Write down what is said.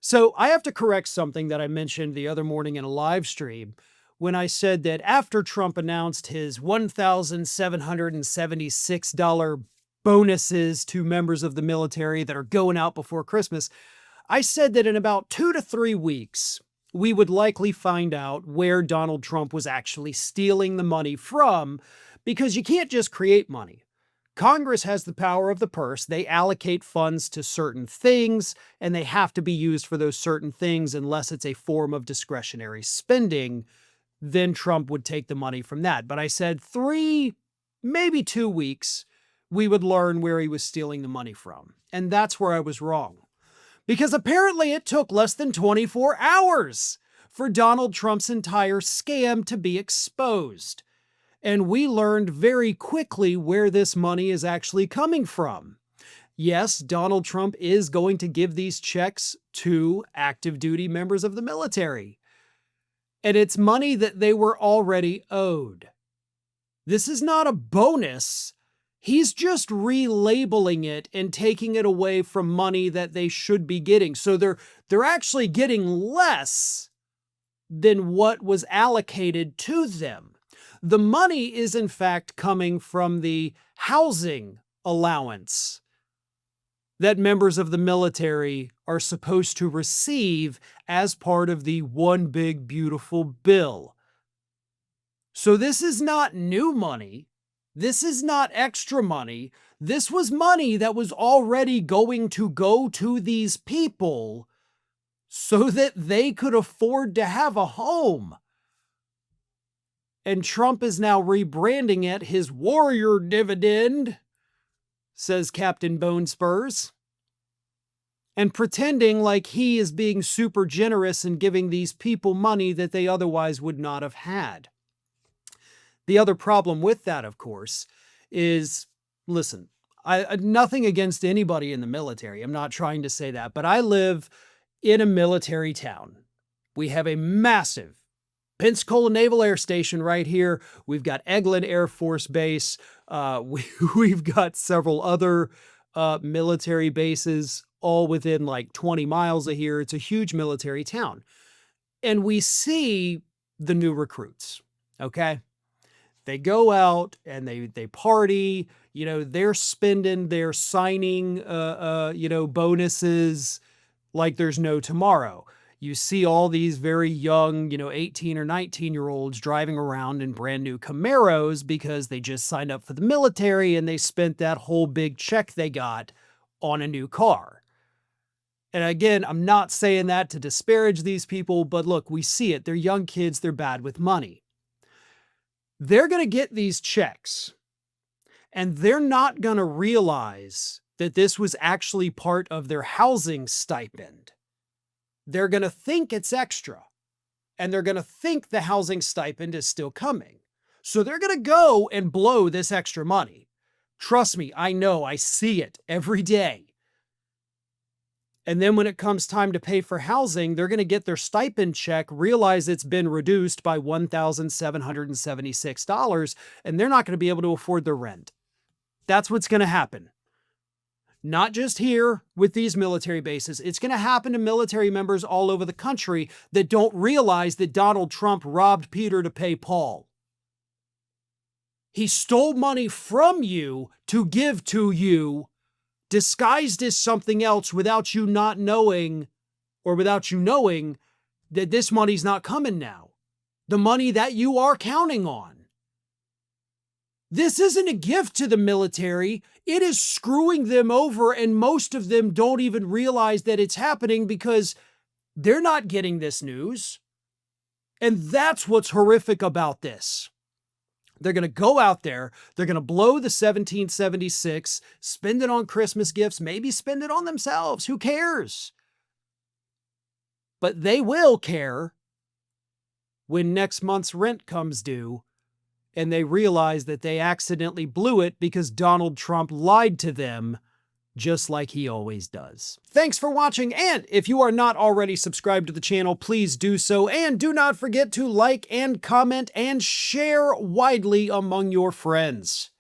So I have to correct something that I mentioned the other morning in a live stream when I said that after Trump announced his $1,776 bonuses to members of the military that are going out before Christmas, I said that in about 2 to 3 weeks, we would likely find out where Donald Trump was actually stealing the money from, because you can't just create money. Congress has the power of the purse. They allocate funds to certain things, and they have to be used for those certain things unless it's a form of discretionary spending. Then Trump would take the money from that. But I said 3, maybe 2 weeks, we would learn where he was stealing the money from. And that's where I was wrong. Because apparently it took less than 24 hours for Donald Trump's entire scam to be exposed. And we learned very quickly where this money is actually coming from. Yes, Donald Trump is going to give these checks to active duty members of the military. And it's money that they were already owed. This is not a bonus. He's just relabeling it and taking it away from money that they should be getting. So they're actually getting less than what was allocated to them. The money is in fact coming from the housing allowance that members of the military are supposed to receive as part of the One Big Beautiful Bill. So this is not new money. This is not extra money. This was money that was already going to go to these people so that they could afford to have a home. And Trump is now rebranding it his warrior dividend, says Captain Bone Spurs, and pretending like he is being super generous and giving these people money that they otherwise would not have had. The other problem with that, of course, is, listen, nothing against anybody in the military. I'm not trying to say that, but I live in a military town. We have a massive Pensacola Naval Air Station right here. We've got Eglin Air Force Base. We've got several other military bases, all within like 20 miles of here. It's a huge military town. And we see the new recruits, okay? They go out and they party, they're spending, they're signing, bonuses like there's no tomorrow. You see all these very young, 18 or 19-year-olds driving around in brand new Camaros because they just signed up for the military and they spent that whole big check they got on a new car. And again, I'm not saying that to disparage these people, but look, we see it. They're young kids. They're bad with money. They're going to get these checks and they're not going to realize that this was actually part of their housing stipend. They're going to think it's extra, and they're going to think the housing stipend is still coming. So they're going to go and blow this extra money. Trust me, I know, I see it every day. And then when it comes time to pay for housing, they're going to get their stipend check, realize it's been reduced by $1,776, and they're not going to be able to afford their rent. That's what's going to happen. Not just here with these military bases. It's going to happen to military members all over the country that don't realize that Donald Trump robbed Peter to pay Paul. He stole money from you to give to you, disguised as something else without you not knowing, or without you knowing that this money's not coming now. The money that you are counting on. This isn't a gift to the military. It is screwing them over, and most of them don't even realize that it's happening because they're not getting this news. And that's what's horrific about this. They're going to go out there, they're going to blow the 1776, spend it on Christmas gifts, maybe spend it on themselves. Who cares? But they will care when next month's rent comes due and they realize that they accidentally blew it because Donald Trump lied to them, just like he always does. Thanks for watching, and if you are not already subscribed to the channel, please do so, and do not forget to like and comment and share widely among your friends.